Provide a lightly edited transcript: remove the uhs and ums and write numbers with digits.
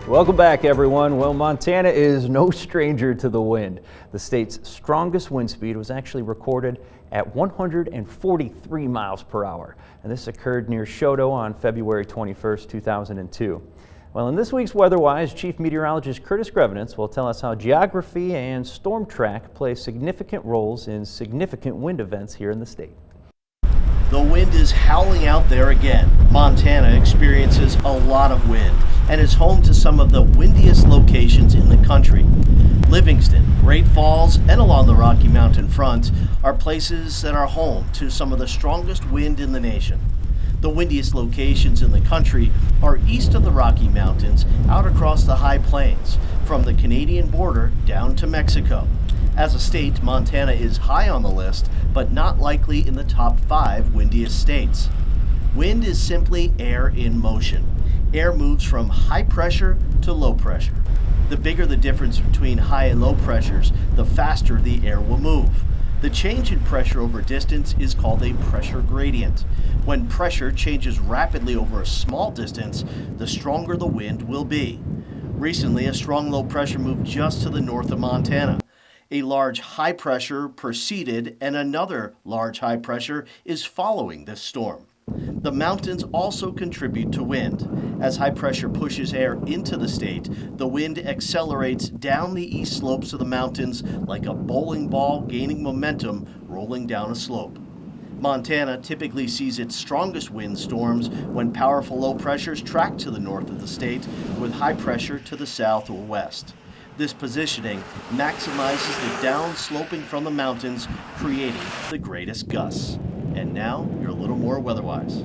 Welcome back, everyone. Well, Montana is no stranger to the wind. The state's strongest wind speed was actually recorded at 143 miles per hour, and this occurred near Choteau on February 21st, 2002. Well, in this week's WeatherWise, Chief Meteorologist Curtis Grevenitz will tell us how geography and storm track play significant roles in significant wind events here in the state. The wind is howling out there again. Montana experiences a lot of wind and is home to some of the windiest locations in the country. Livingston, Great Falls, and along the Rocky Mountain front are places that are home to some of the strongest wind in the nation. The windiest locations in the country are east of the Rocky Mountains, out across the high plains, from the Canadian border down to Mexico. As a state, Montana is high on the list, but not likely in the top 5 windiest states. Wind is simply air in motion. Air moves from high pressure to low pressure. The bigger the difference between high and low pressures, the faster the air will move. The change in pressure over distance is called a pressure gradient. When pressure changes rapidly over a small distance, the stronger the wind will be. Recently, a strong low pressure moved just to the north of Montana. A large high pressure preceded and another large high pressure is following this storm. The mountains also contribute to wind. As high pressure pushes air into the state, the wind accelerates down the east slopes of the mountains like a bowling ball gaining momentum rolling down a slope. Montana typically sees its strongest wind storms when powerful low pressures track to the north of the state with high pressure to the south or west. This positioning maximizes the down sloping from the mountains, creating the greatest gusts. And now, you're a little more weather-wise.